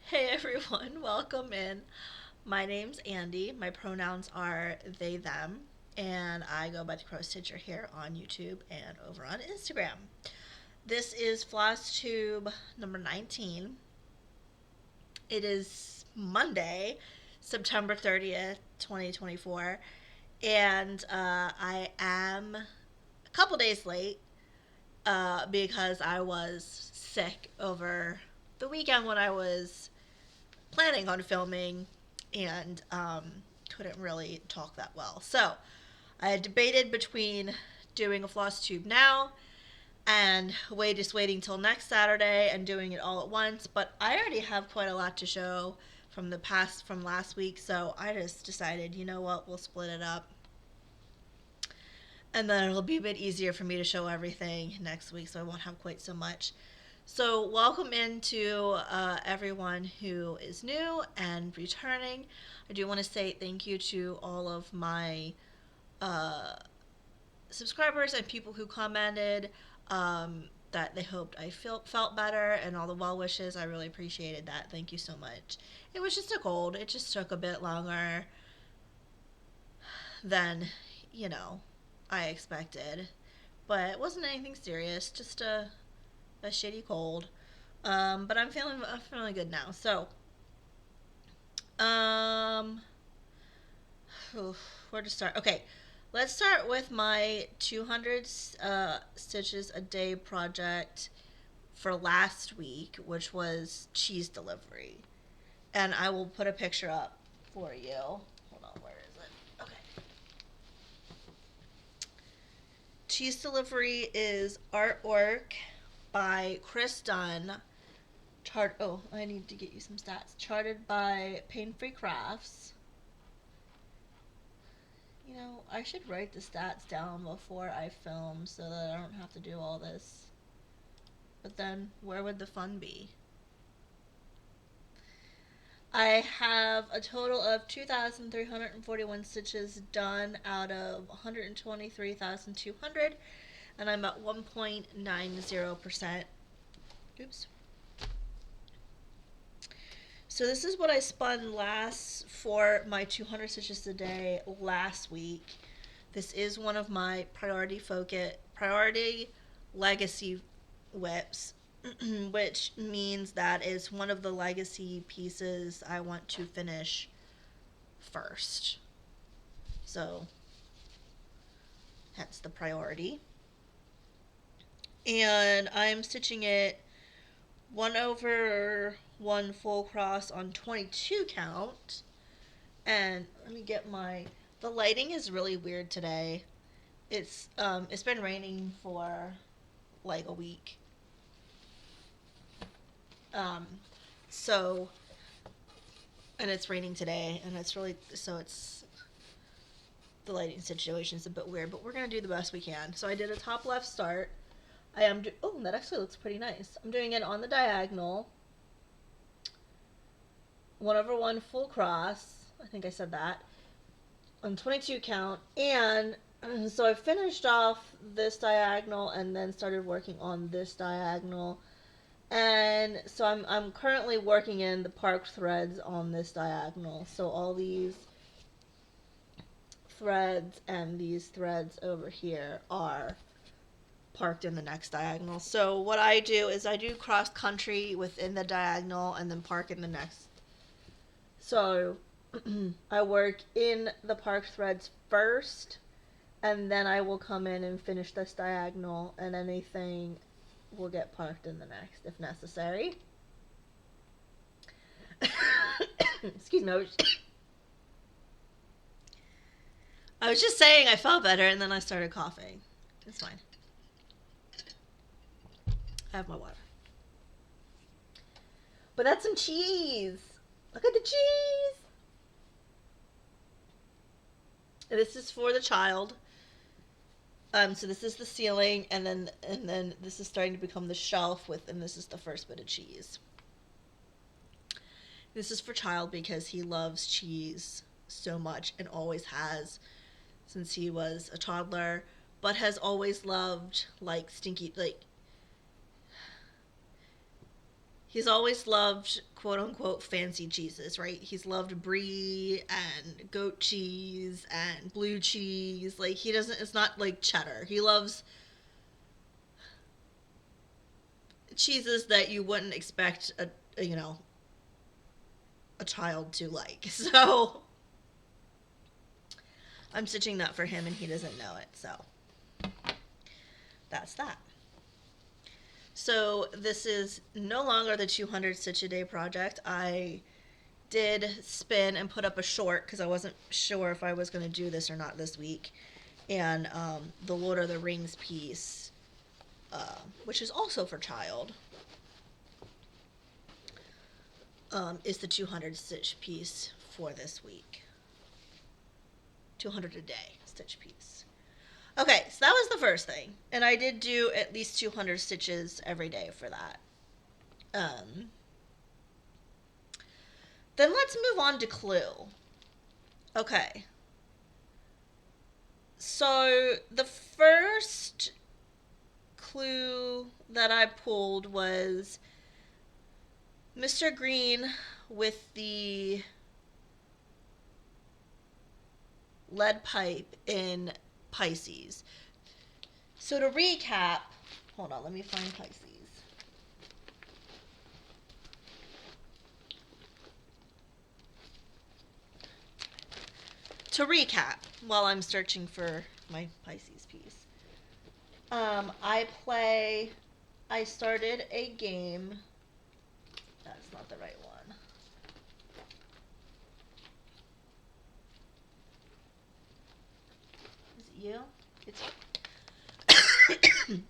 Hey everyone, welcome in. My name's Andy. My pronouns are they, them, and I go by the Crow Stitcher here on YouTube and over on Instagram. This is Flosstube number 19. It is Monday, September 30th, 2024, and I am a couple days late because I was sick over the weekend when I was planning on filming and couldn't really talk that well. So I had debated between doing a floss tube now and just waiting till next Saturday and doing it all at once. But I already have quite a lot to show from last week, so I just decided, you know what, we'll split it up. And then it'll be a bit easier for me to show everything next week, so I won't have quite so much. So, welcome into everyone who is new and returning. I do want to say thank you to all of my uh, subscribers and people who commented that they hoped I felt better and all the well wishes. I really appreciated that. Thank you so much. It was just a cold. It just took a bit longer than, you know, I expected. But it wasn't anything serious, just a shitty cold. But I'm feeling good now. So, um, where to start? Okay, let's start with my 200 stitches a day project for last week, which was cheese delivery, and I will put a picture up for you. Hold on, where is it? Okay, cheese delivery is artwork by Chris Dunn. Oh, I need to get you some stats. Charted by Pain Free Crafts. You know, I should write the stats down before I film so that I don't have to do all this. But then, where would the fun be? I have a total of 2,341 stitches done out of 123,200, and I'm at 1.90%. Oops. So this is what I spun last for my 200 stitches a day last week. This is one of my priority legacy whips, which means that is one of the legacy pieces I want to finish first. So hence the priority. And I'm stitching it 1/1 full cross on 22 count. And let me get the lighting is really weird today. It's been raining for like a week. Um so and it's raining today, and it's the lighting situation is a bit weird, but we're going to do the best we can. So I did a top left start. Oh, that actually looks pretty nice. I'm doing it on the diagonal. 1/1 full cross. I think I said that. On 22 count. And so I finished off this diagonal and then started working on this diagonal. And so I'm currently working in the parked threads on this diagonal. So all these threads and these threads over here are parked in the next diagonal. So what I do is I do cross country within the diagonal and then park in the next. So I work in the parked threads first, and then I will come in and finish this diagonal, and anything will get parked in the next if necessary. Excuse me. I was just saying I felt better, and then I started coughing. It's fine. I have my water. But that's some cheese. Look at the cheese. This is for the child. So this is the ceiling, and then this is starting to become the shelf and this is the first bit of cheese. This is for child because he loves cheese so much and always has since he was a toddler, but has always loved like stinky, like He's always loved quote unquote fancy cheeses, right? He's loved brie and goat cheese and blue cheese. Like he doesn't it's not like cheddar. He loves cheeses that you wouldn't expect a child to like. So I'm stitching that for him and he doesn't know it. So that's that. So this is no longer the 200 stitch a day project. I did spin and put up a short because I wasn't sure if I was going to do this or not this week. And the Lord of the Rings piece, which is also for child, is the 200 stitch piece for this week. 200 a day stitch piece. Okay, so that was the first thing. And I did do at least 200 stitches every day for that. Then let's move on to Clue. Okay. So the first clue that I pulled was Mr. Green with the lead pipe in Pisces. So to recap, hold on, let me find Pisces. To recap, while I'm searching for my Pisces piece, I started a game. That's not the right one. Is it you? It's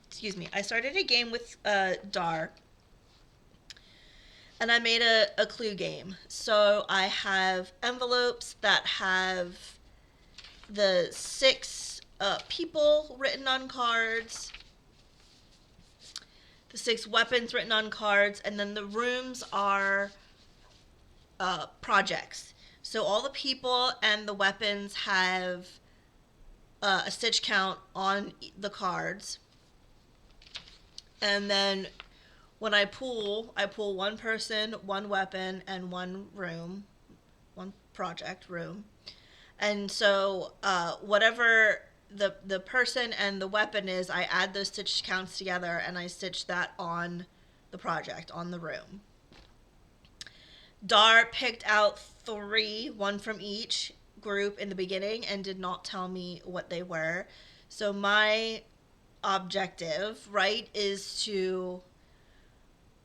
excuse me. I started a game with Dar, and I made a clue game. So I have envelopes that have the 6 people written on cards, the 6 weapons written on cards, and then the rooms are projects. So all the people and the weapons have a stitch count on the cards. And then when I pull one person, one weapon, and one room, one project room. And so whatever the person and the weapon is, I add those stitch counts together and I stitch that on the project, on the room. Dar picked out 3, one from each group in the beginning, and did not tell me what they were. So my objective, right, is to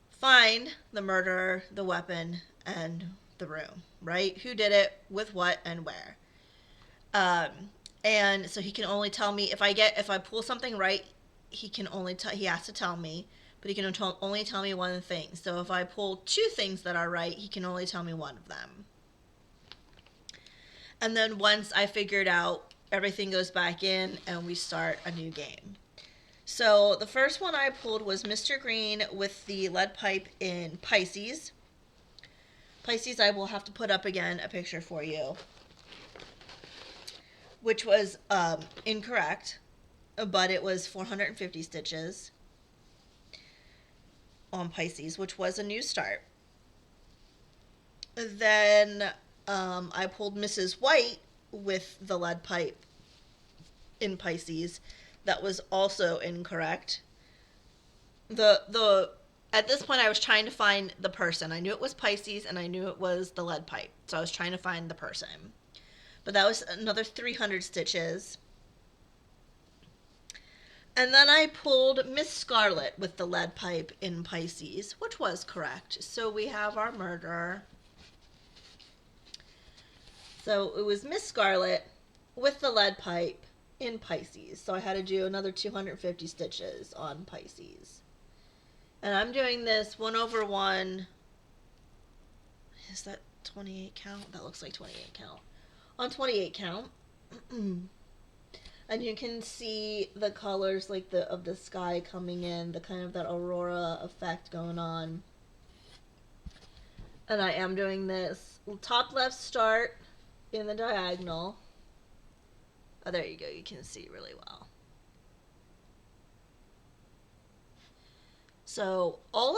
find the murderer, the weapon, and the room, right? Who did it, with what, and where. And so he can only tell me if I pull something right, he has to tell me, but he can only tell me one thing. So if I pull 2 things that are right, he can only tell me one of them. And then once I figured out, everything goes back in and we start a new game. So the first one I pulled was Mr. Green with the lead pipe in Pisces. Pisces, I will have to put up again a picture for you, which was incorrect, but it was 450 stitches on Pisces, which was a new start. Then I pulled Mrs. White with the lead pipe in Pisces. That was also incorrect. At this point I was trying to find the person. I knew it was Pisces and I knew it was the lead pipe. So I was trying to find the person. But that was another 300 stitches. And then I pulled Miss Scarlet with the lead pipe in Pisces, which was correct. So we have our murderer. So it was Miss Scarlet with the lead pipe in Pisces. So I had to do another 250 stitches on Pisces. And I'm doing this 1/1. Is that 28 count? That looks like 28 count. On 28 count. And you can see the colors like of the sky coming in, the kind of that aurora effect going on. And I am doing this top left start in the diagonal. Oh, there you go. You can see really well. So all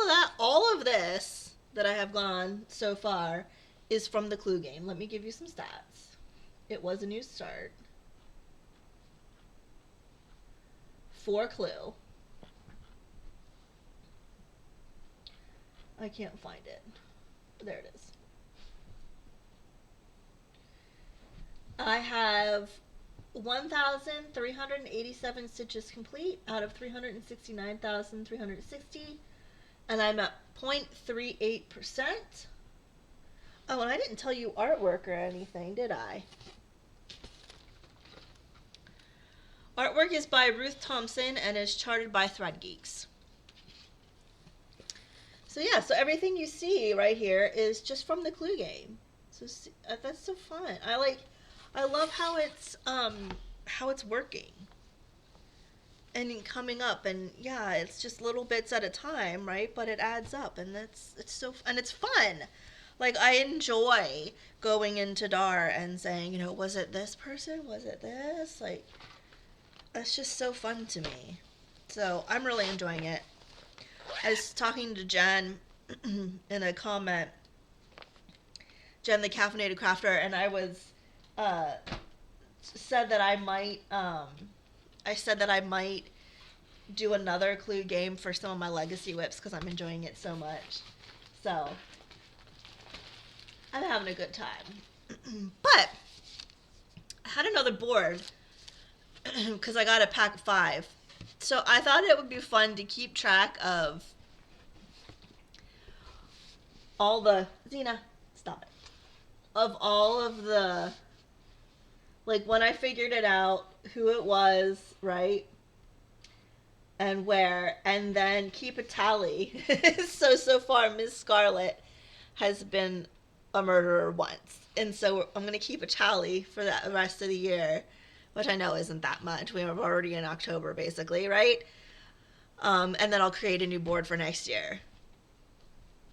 of this that I have gone so far is from the Clue game. Let me give you some stats. It was a new start. 4 Clue. I can't find it. There it is. I have 1,387 stitches complete out of 369,360, and I'm at 0.38%. Oh, and I didn't tell you artwork or anything, did I? Artwork is by Ruth Thompson and is charted by Thread Geeks. So yeah, so everything you see right here is just from the Clue game. So that's so fun. I love how it's working and coming up, and yeah, it's just little bits at a time, right? But it adds up, and it's fun. Like, I enjoy going into DAR and saying, you know, was it this person? Was it this? Like, it's just so fun to me. So I'm really enjoying it. I was talking to Jen in a comment, Jen the Caffeinated Crafter, and I was said that I might do another Clue game for some of my legacy whips because I'm enjoying it so much. So I'm having a good time. But I had another board because I got a pack of 5. So I thought it would be fun to keep track of all the Xena, stop it. Of all of the, like, when I figured it out, who it was, right? And where, and then keep a tally. So far, Miss Scarlet has been a murderer once. And so I'm going to keep a tally for the rest of the year, which I know isn't that much. We're already in October, basically, right? And then I'll create a new board for next year.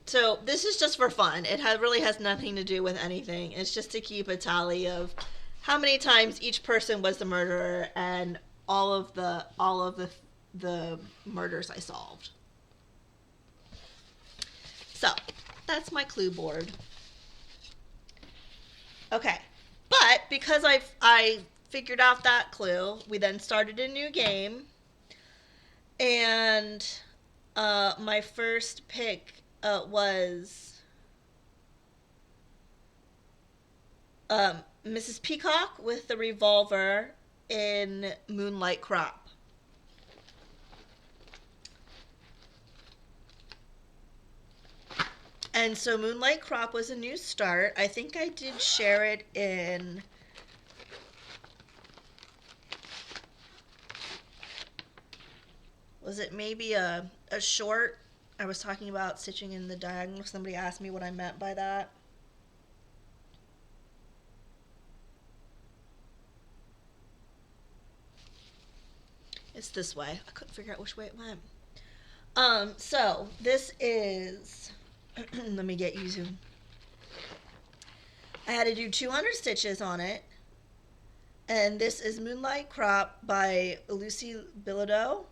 So this is just for fun. It really has nothing to do with anything. It's just to keep a tally of how many times each person was the murderer and all of the murders I solved. So that's my Clue board. Okay, but because I figured out that Clue, we then started a new game, and my first pick was Mrs. Peacock with the revolver in Moonlight Crop. And so Moonlight Crop was a new start. I think I did share it in was it maybe a short? I was talking about stitching in the diagonal. Somebody asked me what I meant by that. It's this way. I couldn't figure out which way it went. So this is, let me get you to, I had to do 200 stitches on it. And this is Moonlight Crop by Lucy Bilodeau.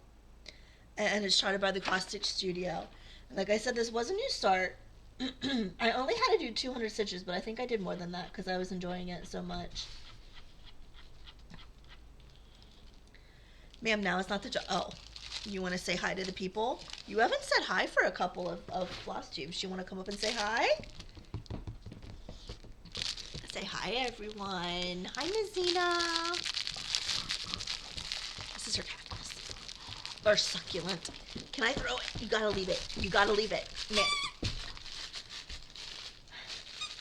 And it's charted by the Cross Stitch Studio. And like I said, this was a new start. I only had to do 200 stitches, but I think I did more than that because I was enjoying it so much. Ma'am, now is not the job. Oh, you want to say hi to the people? You haven't said hi for a couple of Flosstubes. You want to come up and say hi? Say hi, everyone. Hi, Miss Xena. This is her cactus. Or succulent. Can I throw it? You gotta leave it. You gotta leave it. Man.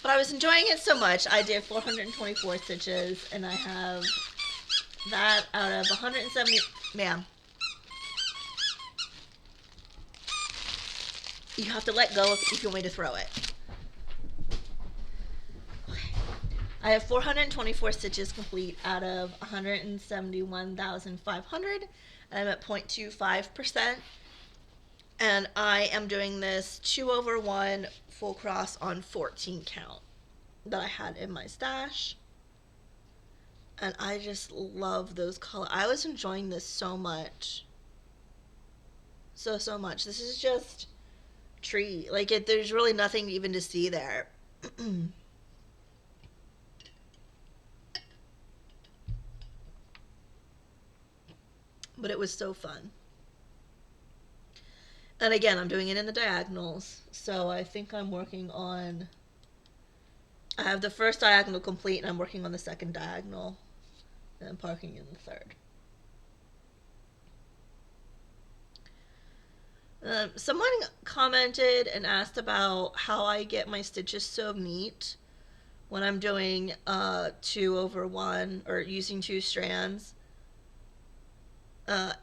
But I was enjoying it so much, I did 424 stitches, and I have that out of 170. Ma'am. You have to let go if you want me to throw it. Okay. I have 424 stitches complete out of 171,500, and I'm at 0.25%. And I am doing this 2/1 full cross on 14 count that I had in my stash. And I just love those colors. I was enjoying this so much. so much. This is just tree. Like there's really nothing even to see there. But it was so fun. And again, I'm doing it in the diagonals. So I think I'm working on. I have the first diagonal complete, and I'm working on the second diagonal, and I'm parking in the third. Someone commented and asked about how I get my stitches so neat when I'm doing 2/1 or using two strands. Uh,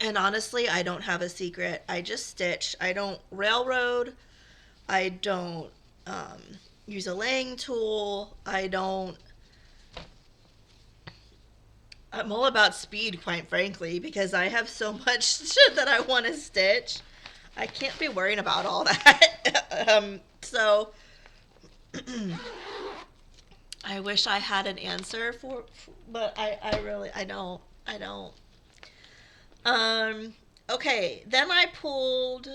and honestly, I don't have a secret. I just stitch. I don't railroad. I don't um, use a laying tool. I don't. I'm all about speed, quite frankly, because I have so much shit that I want to stitch. I can't be worrying about all that. So I wish I had an answer but I really, I don't. Um, okay, then I pulled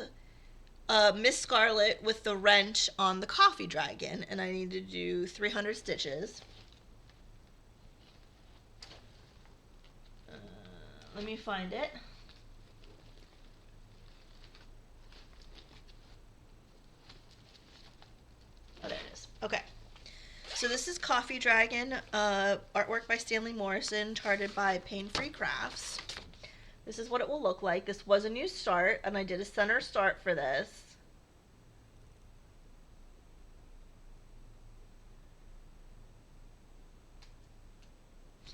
Miss Scarlet with the wrench on the coffee dragon, and I need to do 300 stitches. Let me find it. Oh, there it is. Okay. So this is Coffee Dragon, artwork by Stanley Morrison, charted by Pain Free Crafts. This is what it will look like. This was a new start, and I did a center start for this.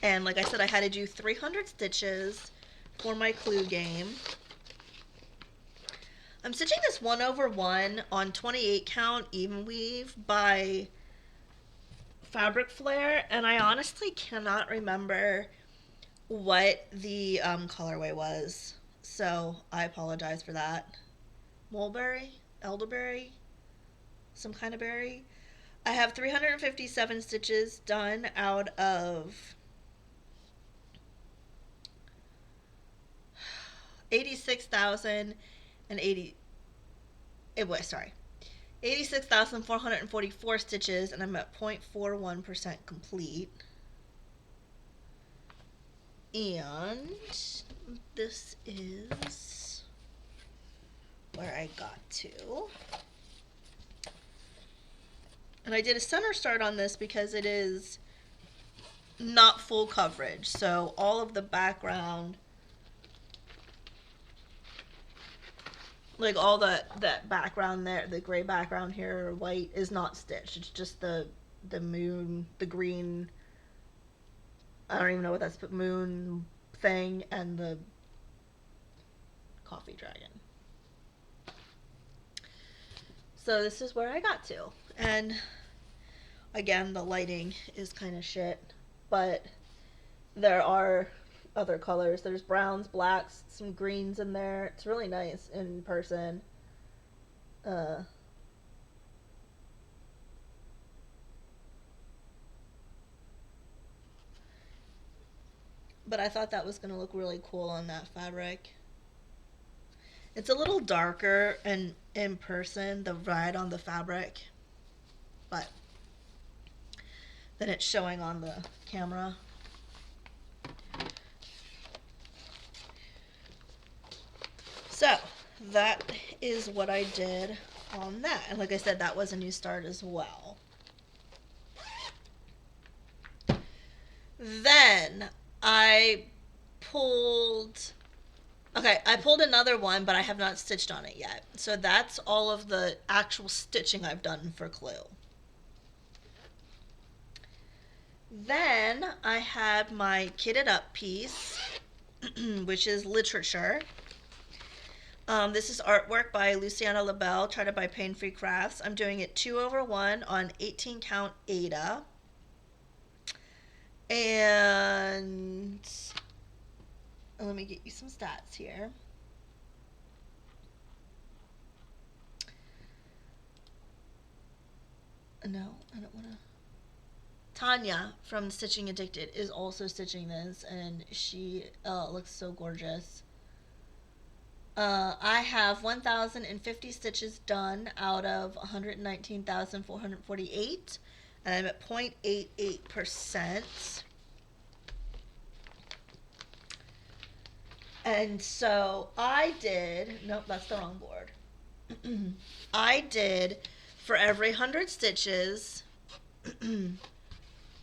And like I said, I had to do 300 stitches for my clue game. I'm stitching this 1/1 on 28 count even weave by Fabric Flare, and I honestly cannot remember what the colorway was, so I apologize for that. Mulberry? Elderberry? Some kind of berry? I have 357 stitches done out of 86,080. It was, sorry. 86,444 stitches, and I'm at 0.41% complete. And this is where I got to. And I did a center start on this because it is not full coverage. So all of the background, like all that background there, the gray background here, or white, is not stitched. It's just the moon, the green, I don't even know what that's, but moon thing, and the coffee dragon. So this is where I got to. And again, the lighting is kind of shit, but there are other colors. There's browns, blacks, some greens in there. It's really nice in person. But I thought that was going to look really cool on that fabric. It's a little darker in person, the red on the fabric, but then it's showing on the camera. So that is what I did on that. And like I said, that was a new start as well. Then I pulled another one, but I have not stitched on it yet. So that's all of the actual stitching I've done for Clue. Then I had my kitted up piece, which is literature. This is artwork by Luciana LaBelle, charted by Pain Free Crafts. I'm doing it 2/1 on 18 count Ada. And let me get you some stats here. No, I don't want to. Tanya from Stitching Addicted is also stitching this, and she looks so gorgeous. I have 1,050 stitches done out of 119,448, and I'm at 0.88%. And so I did, nope, that's the wrong board. I did, for every 100 stitches,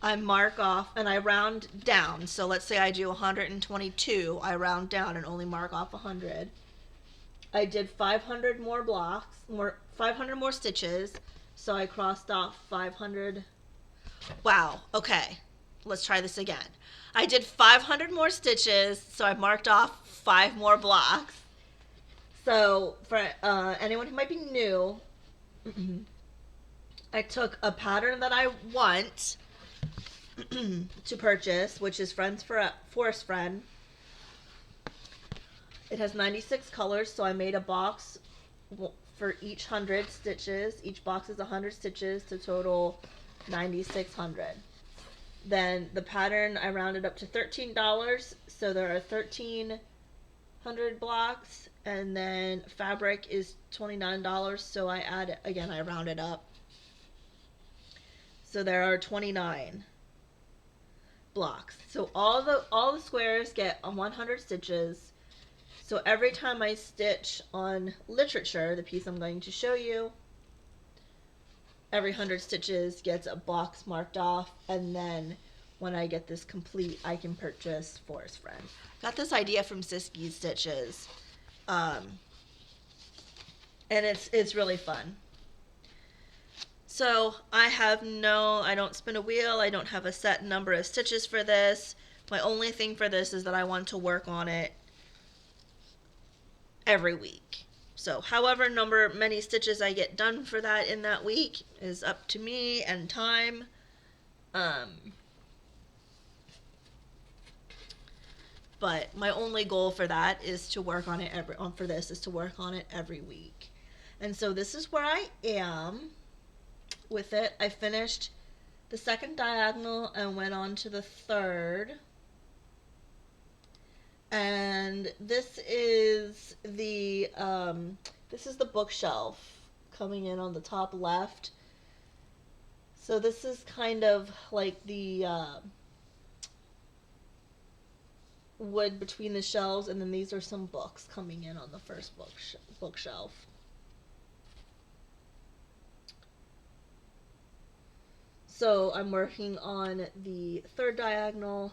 I mark off and I round down. So let's say I do 122, I round down and only mark off 100. I did 500 more blocks, 500 more stitches. So I crossed off 500. Wow, okay. Let's try this again. I did 500 more stitches, so I marked off 5 more blocks. So for anyone who might be new, I took a pattern that I want to purchase, which is Friends for a Forest Friend. It has 96 colors, so I made a box for each 100 stitches. Each box is 100 stitches to total 9,600. Then the pattern I rounded up to $13, so there are 1,300 blocks, and then fabric is $29, so I rounded up. So there are 29 blocks. So all the squares get 100 stitches. So every time I stitch on literature, the piece I'm going to show you, every 100 stitches gets a box marked off, and then when I get this complete, I can purchase Forest Friend. Got this idea from Siski's Stitches, and it's really fun. So I don't spin a wheel, I don't have a set number of stitches for this. My only thing for this is that I want to work on it every week. So however many stitches I get done for that in that week is up to me and time. But my only goal for that is to work on it every week. And so this is where I am with it. I finished the second diagonal and went on to the third. And this is the bookshelf coming in on the top left. So this is kind of like the wood between the shelves, and then these are some books coming in on the first bookshelf. So I'm working on the third diagonal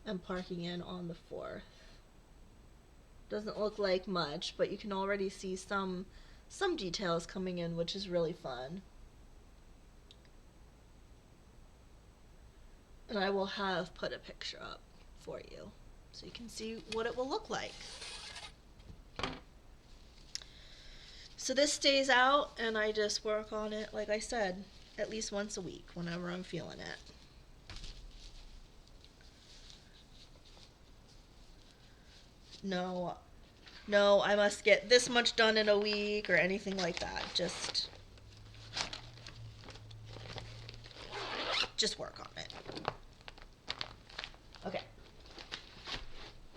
and parking in on the fourth. Doesn't look like much, but you can already see some details coming in, which is really fun. And I will have put a picture up for you so you can see what it will look like. So this stays out, and I just work on it, like I said, at least once a week whenever I'm feeling it. No, I must get this much done in a week or anything like that. Just work on it. Okay.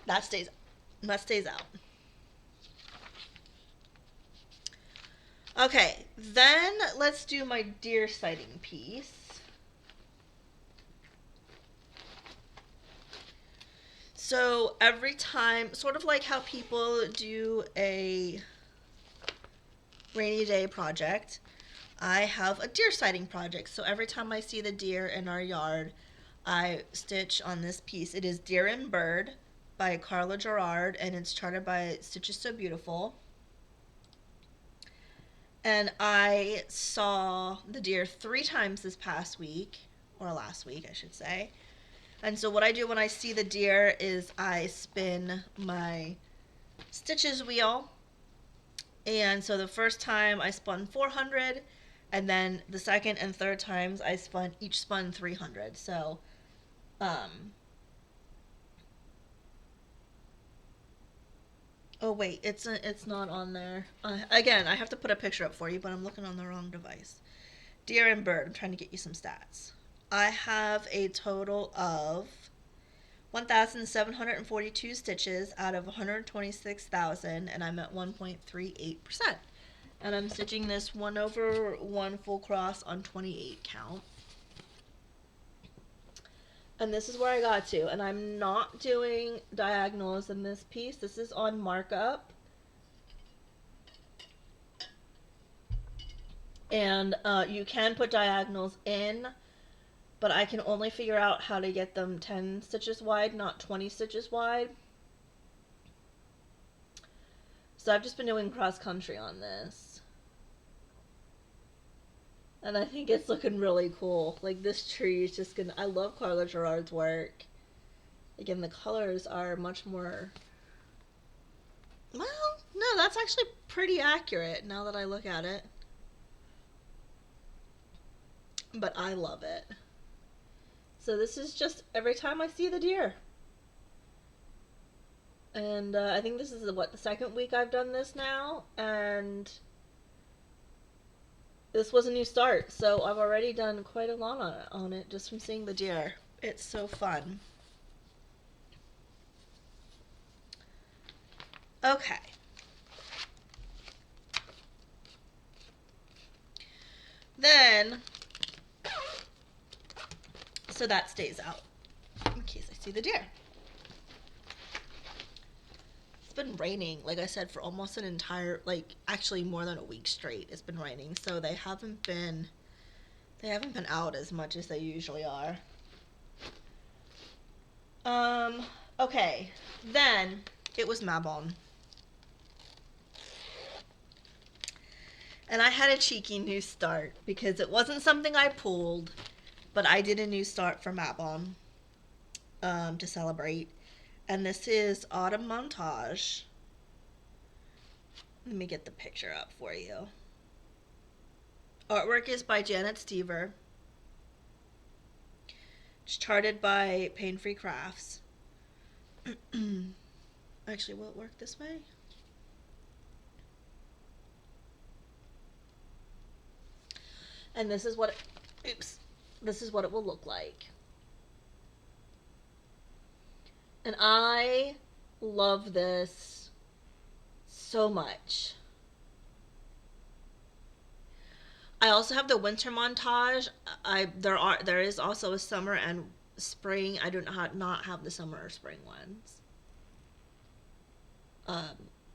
That stays out. Okay, then let's do my deer sighting piece. So every time, sort of like how people do a rainy day project, I have a deer sighting project. So every time I see the deer in our yard, I stitch on this piece. It is Deer and Bird by Carla Gerard, and it's charted by Stitches So Beautiful. And I saw the deer 3 times this past week, or last week, I should say. And so what I do when I see the deer is I spin my stitches wheel. And so the first time I spun 400, and then the second and third times I each spun 300. So, oh wait, it's not on there. Again, I have to put a picture up for you, but I'm looking on the wrong device. Deer and Bird, I'm trying to get you some stats. I have a total of 1,742 stitches out of 126,000, and I'm at 1.38%. And I'm stitching this 1/1 full cross on 28 count. And this is where I got to, and I'm not doing diagonals in this piece. This is on markup. And you can put diagonals in, but I can only figure out how to get them 10 stitches wide, not 20 stitches wide. So I've just been doing cross country on this. And I think it's looking really cool. Like, this tree is just gonna... I love Carla Gerard's work. Again, the colors are much more... Well, no, that's actually pretty accurate now that I look at it. But I love it. So this is just every time I see the deer. And I think this is, the second week I've done this now. And this was a new start. So I've already done quite a lot on it just from seeing the deer. It's so fun. Okay. Then, so that stays out in case I see the deer. It's been raining, like I said, for almost an entire, like, actually more than a week straight. It's been raining, so they haven't been out as much as they usually are. Okay, then it was Mabon. And I had a cheeky new start because it wasn't something I pulled, but I did a new start for Mabon to celebrate. And this is Autumn Montage. Let me get the picture up for you. Artwork is by Janet Stever. It's charted by Pain Free Crafts. Actually, will it work this way? And this is what this is what it will look like. And I love this so much. I also have the winter montage. There is also a summer and spring. I do not have the summer or spring ones.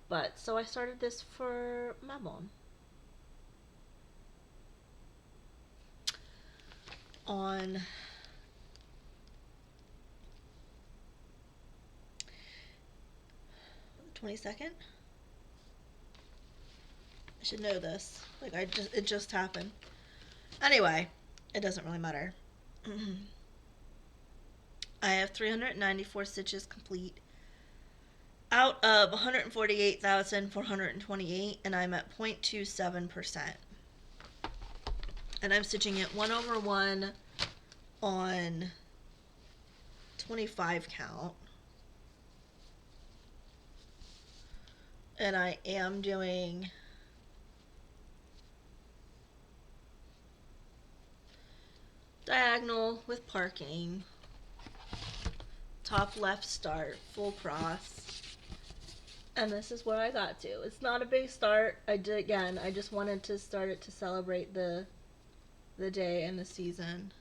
But so I started this for Mabon. On the 22nd. I should know this. Like, it just happened. Anyway, it doesn't really matter. I have 394 stitches complete out of 148,428, and I'm at 0.27%. And I'm stitching it 1/1 on 25 count. And I am doing diagonal with parking. Top left start, full cross. And this is where I got to. It's not a big start. I just wanted to start it to celebrate the day and the season.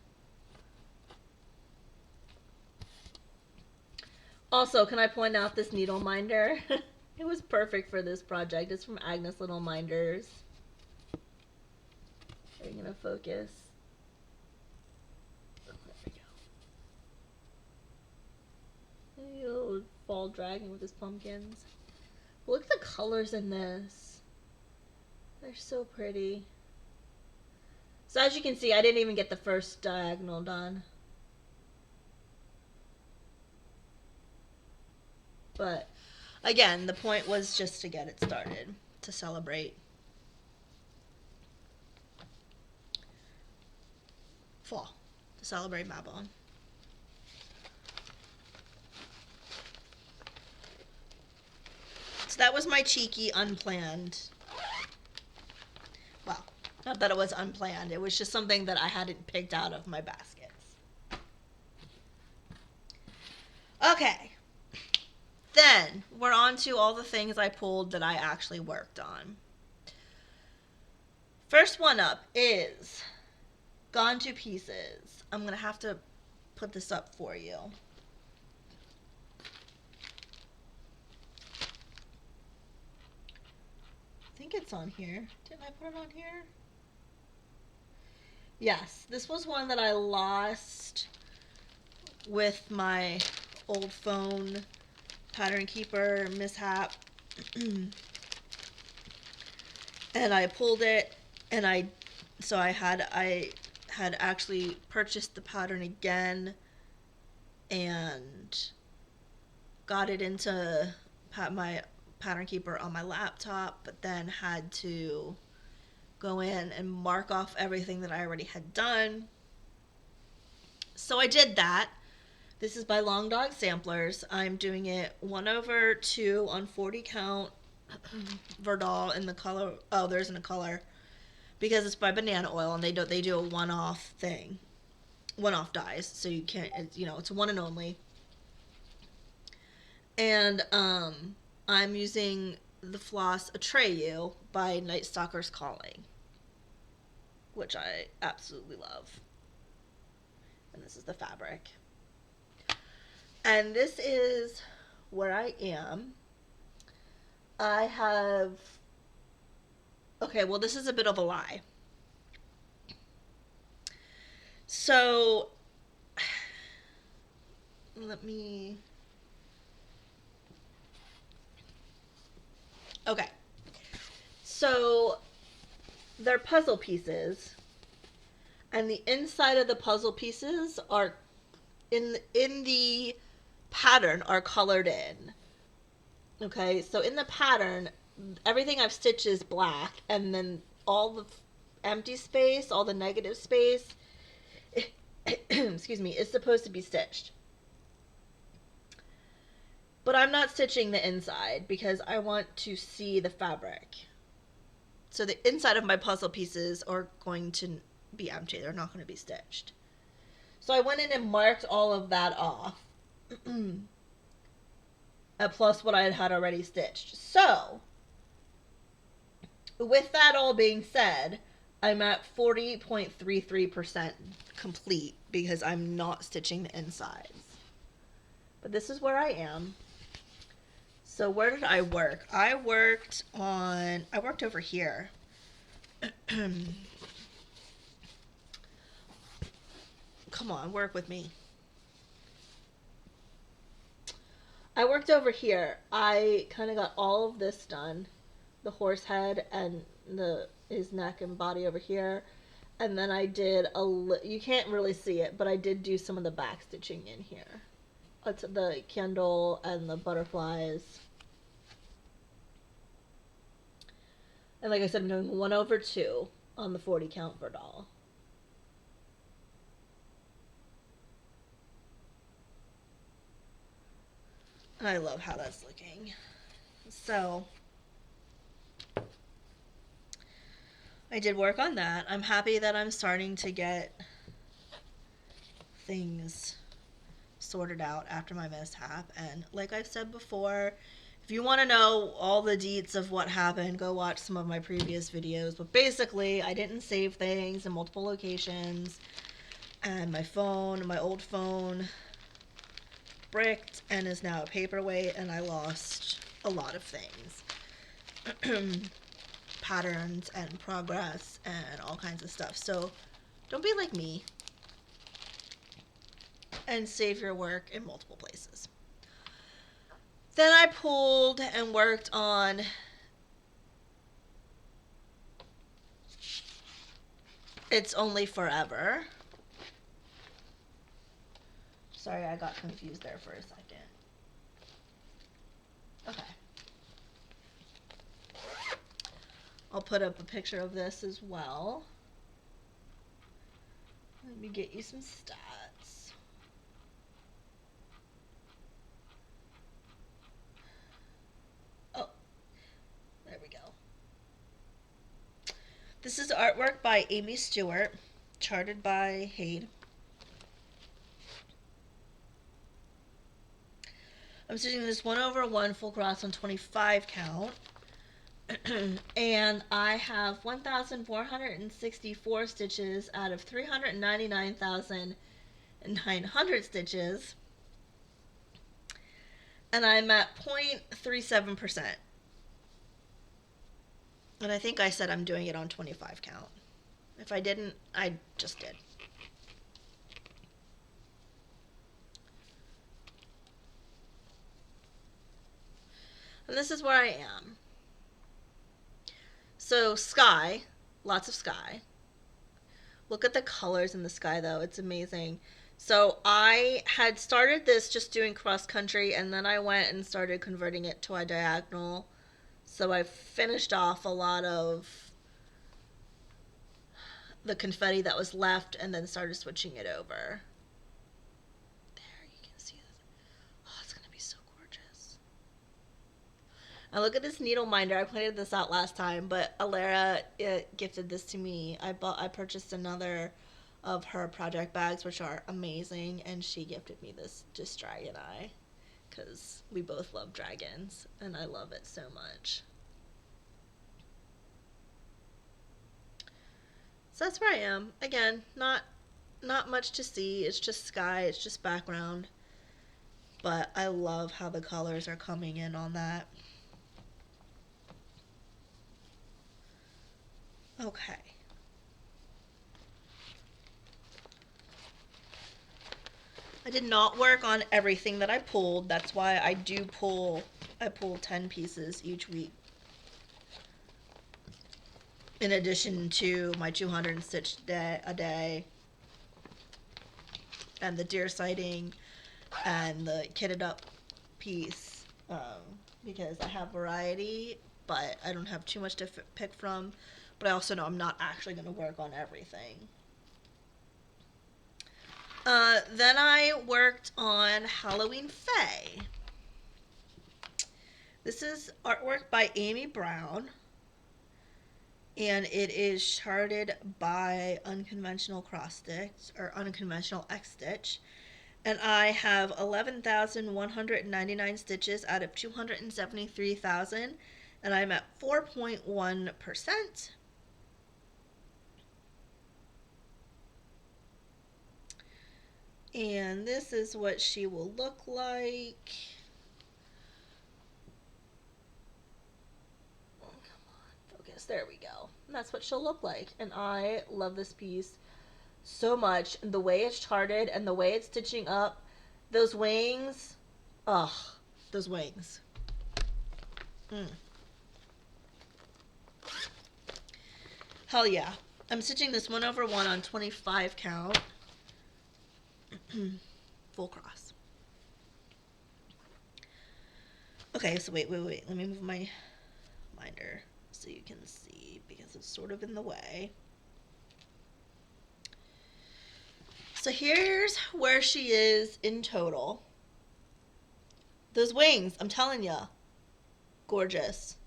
Also, can I point out this needle minder? It was perfect for this project. It's from Agnes Little Minders. Are you gonna focus? Oh, there we go. A little ball dragon with his pumpkins. Look at the colors in this. They're so pretty. So as you can see, I didn't even get the first diagonal done. But again, the point was just to get it started, to celebrate fall, to celebrate Mabon. So that was my cheeky unplanned. Well, not that it was unplanned. It was just something that I hadn't picked out of my baskets. Okay. Then we're on to all the things I pulled that I actually worked on. First one up is Gone to Pieces. I'm going to have to put this up for you. I think it's on here. Didn't I put it on here? Yes, this was one that I lost with my old phone pattern keeper mishap. And I pulled it, and I had actually purchased the pattern again and got it into my pattern keeper on my laptop, but then had to go in and mark off everything that I already had done. So I did that. This is by Long Dog Samplers. I'm doing it 1/2 on 40 count Verdal in the color. Oh, there isn't a color because it's by Banana Oil, and they do a one-off thing, one-off dyes. So you can't, it's one and only. And I'm using the floss Atreyu by Night Stalker's Calling, which I absolutely love. And this is the fabric. And this is where I am. I have... Okay, well, this is a bit of a lie. So, let me... Okay. So, they're puzzle pieces. And the inside of the puzzle pieces are in the pattern are colored in. Okay, so in the pattern, everything I've stitched is black, and then all the empty space, all the negative space, excuse me, is supposed to be stitched. But I'm not stitching the inside because I want to see the fabric. So the inside of my puzzle pieces are going to be empty. They're not going to be stitched. So I went in and marked all of that off. Plus what I had already stitched. So, with that all being said, I'm at 40.33% complete because I'm not stitching the insides. But this is where I am. So where did I work? I worked over here. Come on, work with me. I worked over here. I kind of got all of this done. The horse head and his neck and body over here. And then I did you can't really see it, but I did do some of the back stitching in here. It's the candle and the butterflies. And like I said, I'm doing 1/2 on the 40 count Verdal. I love how that's looking. So, I did work on that. I'm happy that I'm starting to get things sorted out after my mishap. And like I've said before, if you want to know all the deets of what happened, go watch some of my previous videos. But basically, I didn't save things in multiple locations. And my old phone, bricked and is now a paperweight, and I lost a lot of things. Patterns and progress and all kinds of stuff. So don't be like me and save your work in multiple places. Then I pulled and worked on It's Only Forever. Sorry, I got confused there for a second. Okay. I'll put up a picture of this as well. Let me get you some stats. Oh, there we go. This is artwork by Amy Stewart, charted by Hade. I'm stitching this 1/1 full cross on 25 count. And I have 1,464 stitches out of 399,900 stitches. And I'm at 0.37%. And I think I said I'm doing it on 25 count. If I didn't, I just did. And this is where I am. So sky, lots of sky. Look at the colors in the sky though, it's amazing. So I had started this just doing cross country, and then I went and started converting it to a diagonal. So I finished off a lot of the confetti that was left and then started switching it over. There, you can see this. Oh, it's gonna be so gorgeous. And look at this needle minder. I pointed this out last time, but Alara gifted this to me. I purchased another of her project bags, which are amazing, and she gifted me this just dragon eye because we both love dragons and I love it so much. So that's where I am. Again, not much to see. It's just sky, it's just background. But I love how the colors are coming in on that. Okay. I did not work on everything that I pulled. That's why I pull 10 pieces each week. In addition to my 200 stitch a day, and the deer sighting, and the kitted up piece, because I have variety, but I don't have too much to pick from. But I also know I'm not actually going to work on everything. Then I worked on Halloween Fae. This is artwork by Amy Brown, and it is charted by Unconventional Cross Stitch, or Unconventional X Stitch. And I have 11,199 stitches out of 273,000, and I'm at 4.1%. And this is what she will look like. Oh, come on, focus. There we go. And that's what she'll look like. And I love this piece so much. The way it's charted and the way it's stitching up. Those wings. Ugh, those wings. Hell yeah. I'm stitching this 1/1 on 25 count. Full cross. Okay, so wait. Let me move my minder so you can see, because it's sort of in the way. So here's where she is in total. Those wings, I'm telling ya, gorgeous.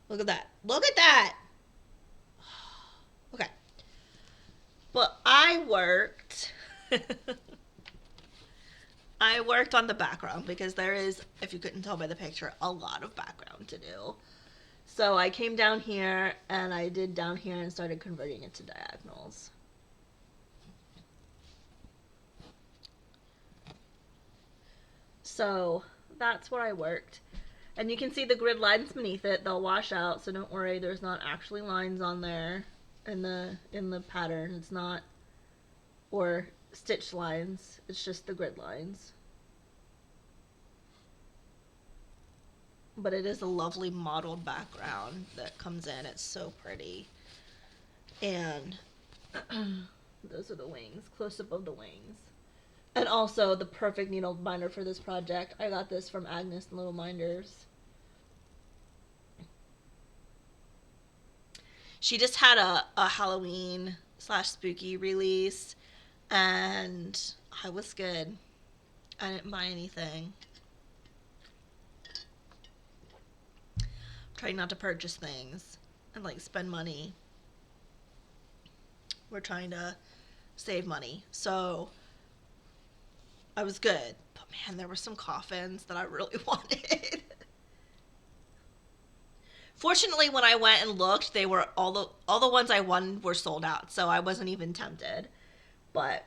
Look at that. Look at that. Okay. But I worked on the background, because there is, if you couldn't tell by the picture, a lot of background to do. So I came down here and I did down here and started converting it to diagonals. So that's where I worked. And you can see the grid lines beneath it. They'll wash out, so don't worry, there's not actually lines on there in the pattern. It's not, or stitch lines, it's just the grid lines. But it is a lovely mottled background that comes in. It's so pretty. And those are the wings, close up of the wings. And also the perfect needle binder for this project. I got this from Agnes and Little Minders. She just had a Halloween / spooky release, and I was good. I didn't buy anything. I'm trying not to purchase things and like spend money. We're trying to save money. So I was good. But man, there were some coffins that I really wanted. Fortunately, when I went and looked, they were all the ones I wanted were sold out, so I wasn't even tempted. But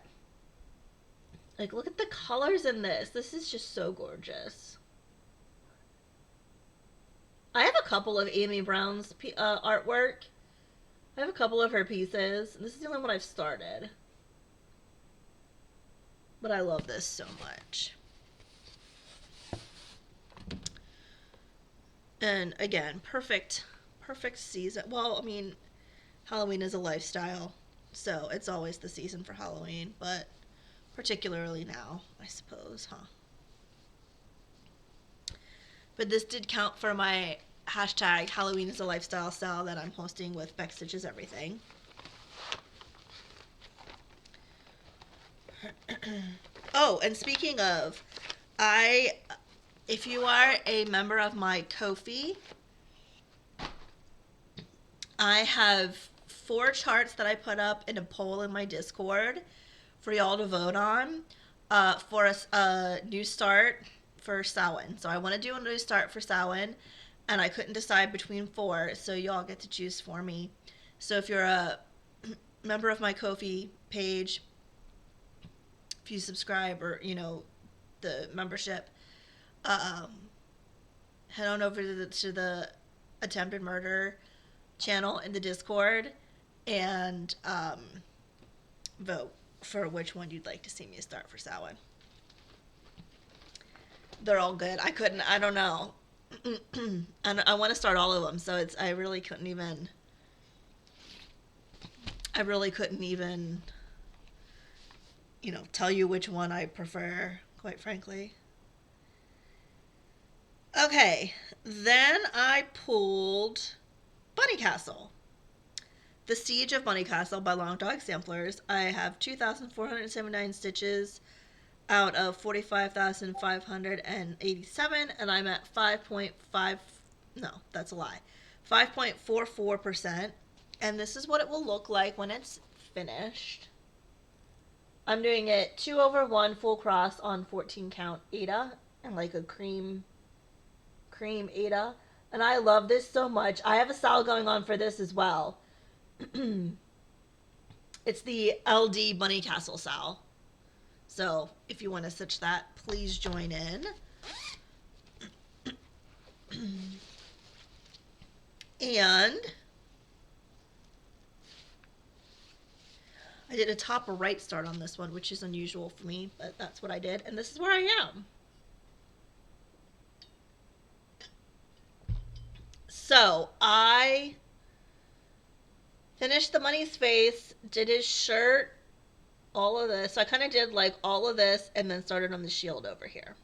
like, look at the colors in this. This is just so gorgeous. I have a couple of Amy Brown's artwork. I have a couple of her pieces. This is the only one I've started. But I love this so much. And again, perfect season. Well, I mean, Halloween is a lifestyle, so it's always the season for Halloween, but particularly now, I suppose, huh? But this did count for my hashtag Halloween is a lifestyle sale that I'm hosting with Beck Stitches Everything. Oh, and speaking of, if you are a member of my Ko-fi, I have 4 charts that I put up in a poll in my Discord for y'all to vote on for a new start for Samhain. So I want to do a new start for Samhain, and I couldn't decide between 4, so y'all get to choose for me. So if you're a member of my Ko-fi page, if you subscribe or, the membership, head on over to the Attempted Murder channel in the Discord and vote for which one you'd like to see me start for Samhain. They're all good. I don't know. And I want to start all of them, so I really couldn't even tell you which one I prefer, quite frankly. Okay, then I pulled Bunny Castle. The Siege of Bunny Castle by Long Dog Samplers. I have 2,479 stitches out of 45,587, and I'm at 5.5, no, that's a lie, 5.44%, and this is what it will look like when it's finished. I'm doing it 2/1 full cross on 14 count Aida, and like a cream Aida, and I love this so much. I have a style going on for this as well. It's the LD Bunny Castle style. So if you want to stitch that, please join in. And I did a top right start on this one, which is unusual for me, but that's what I did. And this is where I am. So I finished the Bunny's face, did his shirt, all of this. So I kind of did like all of this and then started on the shield over here.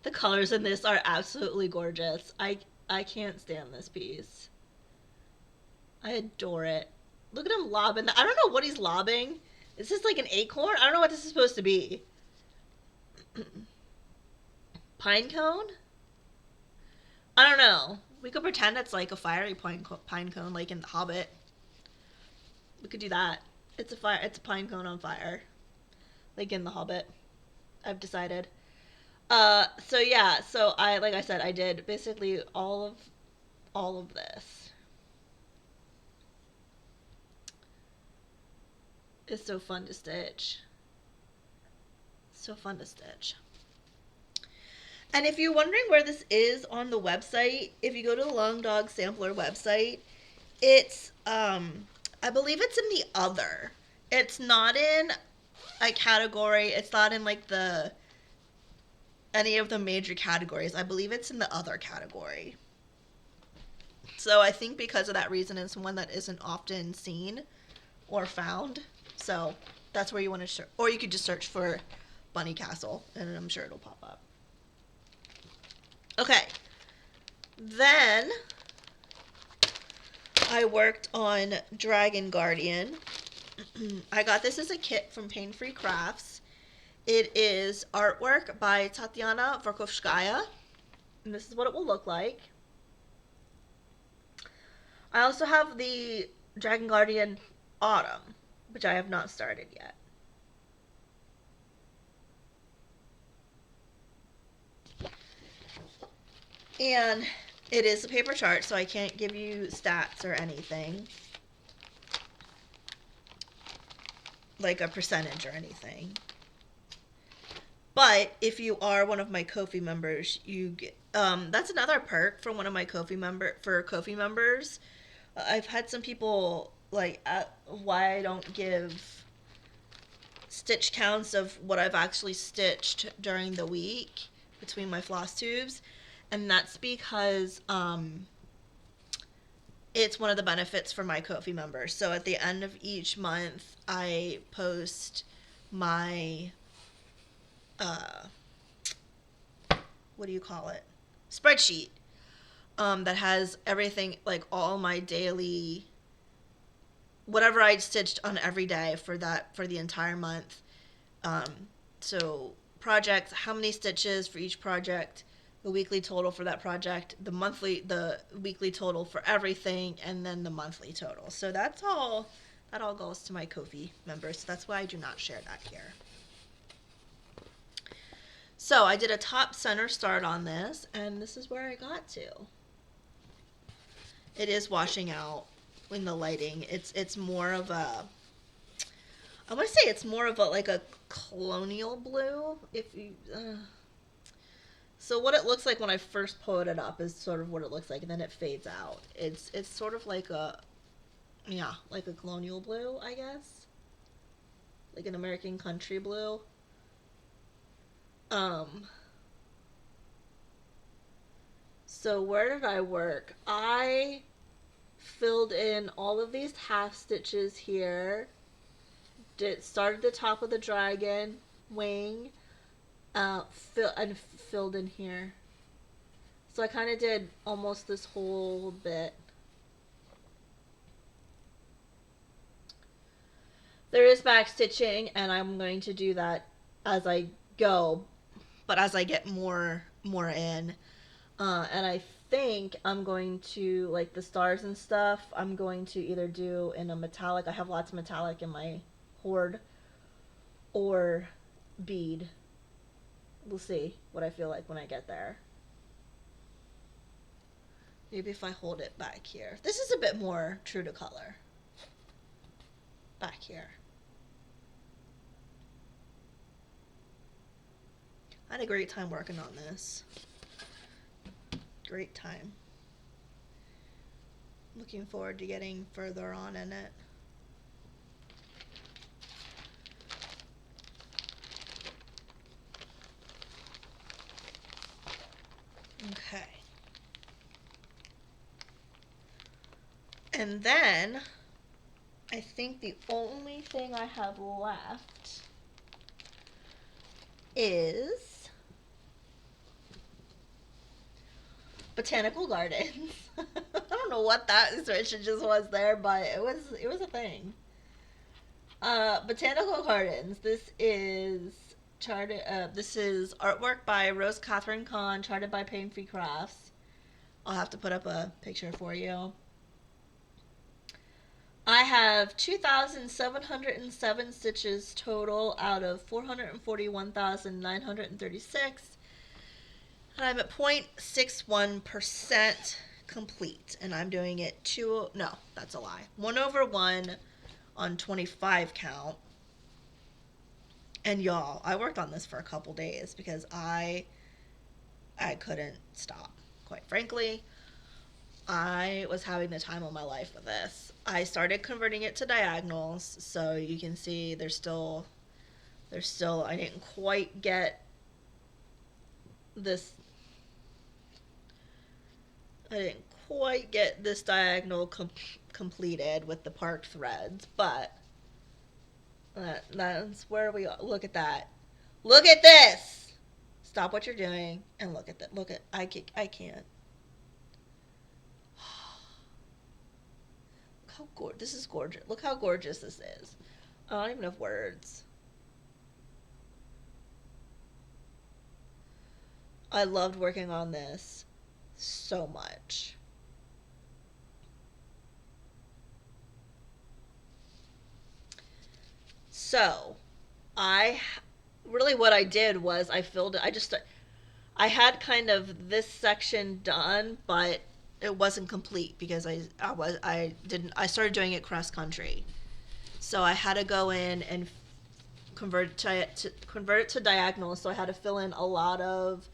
The colors in this are absolutely gorgeous. I can't stand this piece. I adore it. Look at him lobbing. I don't know what he's lobbing. Is this like an acorn? I don't know what this is supposed to be. Pine cone? I don't know. We could pretend it's like a fiery pine cone, like in The Hobbit. We could do that. It's a pine cone on fire, like in The Hobbit. I've decided. So yeah. So like I said, I did basically all of this. It's so fun to stitch. So fun to stitch. And if you're wondering where this is on the website, if you go to the Long Dog Sampler website, it's, I believe it's in the other. It's not in a category. It's not in like any of the major categories. I believe it's in the other category. So I think because of that reason, it's one that isn't often seen or found. So that's where you want to search. Or you could just search for Bunny Castle, and I'm sure it'll pop up. Okay, then I worked on Dragon Guardian. I got this as a kit from Pain Free Crafts. It is artwork by Tatiana Verkovskaya, and this is what it will look like. I also have the Dragon Guardian Autumn, which I have not started yet. And it is a paper chart, so I can't give you stats or anything, like a percentage or anything. But if you are one of my Ko-fi members, you get that's another perk for one of my Ko-fi members. I've had some people like why I don't give stitch counts of what I've actually stitched during the week between my floss tubes, and that's because it's one of the benefits for my Ko-fi members. So at the end of each month, I post my uh, what do you call it? Spreadsheet that has everything, like all my daily, whatever I stitched on every day for the entire month. So projects, how many stitches for each project, the weekly total for that project, the weekly total for everything, and then the monthly total. So that all goes to my Ko-fi members. So that's why I do not share that here. So I did a top center start on this, and this is where I got to. It is washing out in the lighting. It's more of a, I want to say it's more of a like a colonial blue. So what it looks like when I first pull it up is sort of what it looks like, and then it fades out. It's sort of like like a colonial blue, I guess, like an American country blue. So where did I work? I filled in all of these half stitches here. Started the top of the dragon wing, filled in here. So I kind of did almost this whole bit. There is back stitching, and I'm going to do that as I go, but as I get more in. And I think I'm going to, like the stars and stuff, I'm going to either do in a metallic, I have lots of metallic in my hoard, or bead. We'll see what I feel like when I get there. Maybe if I hold it back here. This is a bit more true to color. Back here. I had a great time working on this. Great time. Looking forward to getting further on in it. Okay. And then I think the only thing I have left is Botanical Gardens. I don't know what that switch just was there, but it was a thing. Botanical Gardens. This is This is artwork by Rose Catherine Kahn, charted by Pain Free Crafts. I'll have to put up a picture for you. I have 2,707 stitches total out of 441,936. And I'm at 0.61% complete. And I'm doing it no, that's a lie. 1/1 on 25 count. And y'all, I worked on this for a couple days because I couldn't stop, quite frankly. I was having the time of my life with this. I started converting it to diagonals, so you can see there's still I didn't quite get this diagonal completed with the parked threads, but that's where we look at that. Look at this. Stop what you're doing and look at that. I can't. This is gorgeous. Look how gorgeous this is. I don't even have words. I loved working on this so much. So, I really what I did was I filled it. I had kind of this section done, but it wasn't complete because I started doing it cross country. So I had to go in and convert it to diagonal. So I had to fill in a lot of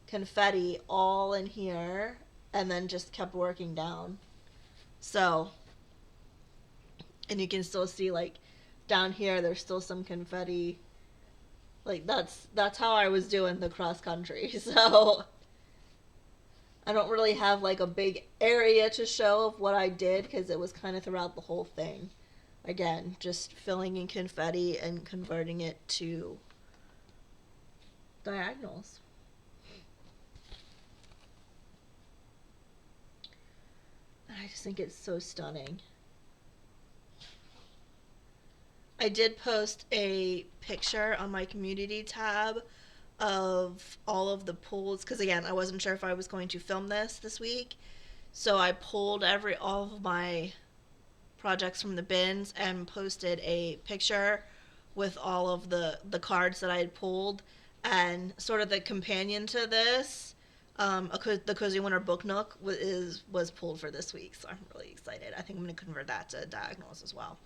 confetti all in here, and then just kept working down. So, and you can still see like down here there's still some confetti. Like that's how I was doing the cross country. So I don't really have like a big area to show of what I did because it was kind of throughout the whole thing. Again, just filling in confetti and converting it to diagonals. And I just think it's so stunning. I did post a picture on my community tab of all of the pulls because again, I wasn't sure if I was going to film this week. So I pulled all of my projects from the bins and posted a picture with all of the cards that I had pulled, and sort of the companion to this, the Cozy Winter Book Nook was pulled for this week, so I'm really excited. I think I'm going to convert that to diagonals as well.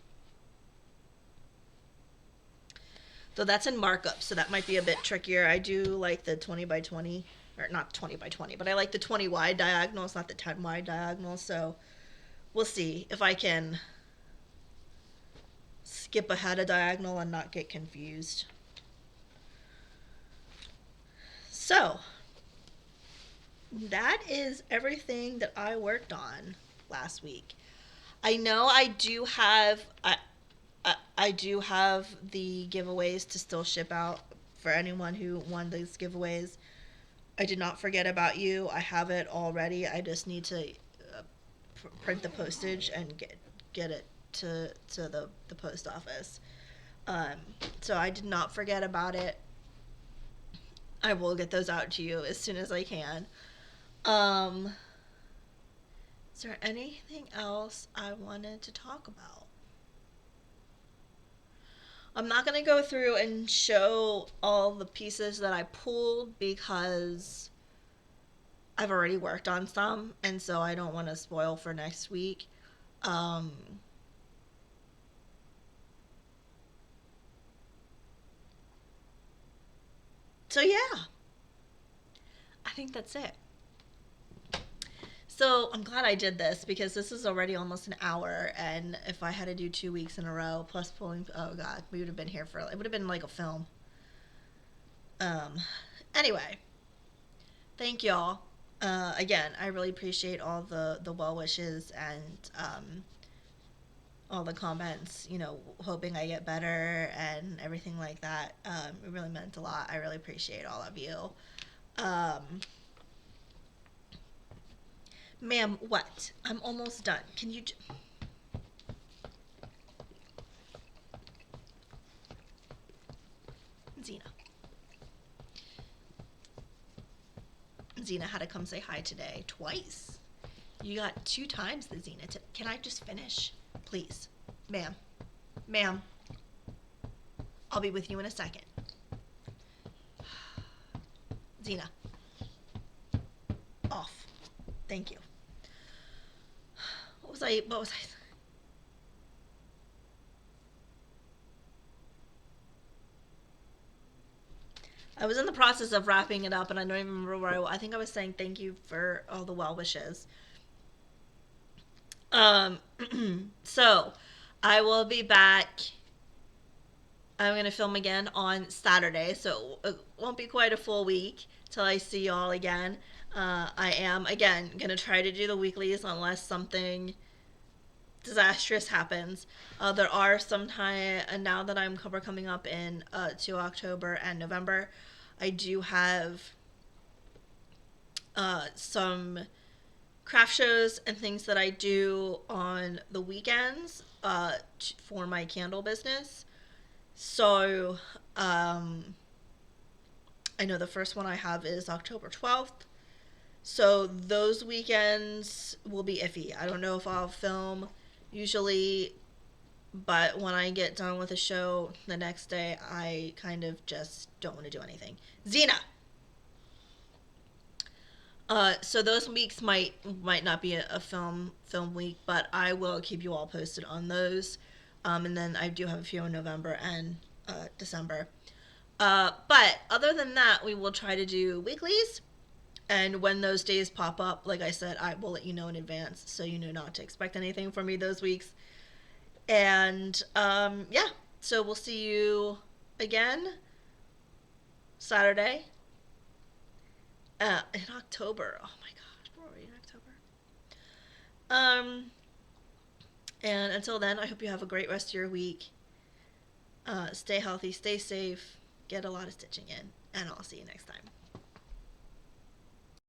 Though that's in markup, so that might be a bit trickier. I do like the 20 by 20, or not 20 by 20, but I like the 20 wide diagonals, not the 10 wide diagonals, so we'll see if I can skip ahead a diagonal and not get confused. So, that is everything that I worked on last week. I know I do have the giveaways to still ship out for anyone who won these giveaways. I did not forget about you. I have it already. I just need to print the postage and get it to the post office. So I did not forget about it. I will get those out to you as soon as I can. Is there anything else I wanted to talk about? I'm not going to go through and show all the pieces that I pulled because I've already worked on some, and so I don't want to spoil for next week. So yeah, I think that's it. So I'm glad I did this because this is already almost an hour, and if I had to do 2 weeks in a row plus pulling, oh god, we would have been here for it would have been like a film. Anyway, thank y'all. Again, I really appreciate all the well wishes and all the comments. You know, hoping I get better and everything like that. It really meant a lot. I really appreciate all of you. Ma'am, what? I'm almost done. Can you... Xena had to come say hi today. Twice. You got 2 times the Xena. Can I just finish? Please. Ma'am. Ma'am. I'll be with you in a second. Xena. Off. Thank you. What was I... I was in the process of wrapping it up, and I don't even remember where I think I was saying thank you for all the well wishes. So, I will be back. I'm going to film again on Saturday, so it won't be quite a full week till I see y'all again. I am, again, going to try to do the weeklies unless something disastrous happens. There are some time, and now that we're coming up in to October and November, I do have some craft shows and things that I do on the weekends for my candle business. So I know the first one I have is October 12th. So those weekends will be iffy. I don't know if I'll film. Usually But when I get done with a show the next day, I kind of just don't want to do anything. Xena. So those weeks might not be a film week, but I will keep you all posted on those. And then I do have a few in November and December. But other than that, we will try to do weeklies. And when those days pop up, like I said, I will let you know in advance so you know not to expect anything from me those weeks. And yeah, so we'll see you again Saturday in October. Oh my gosh, we're already in October. Um, and until then, I hope you have a great rest of your week. Stay healthy, stay safe, get a lot of stitching in, and I'll see you next time.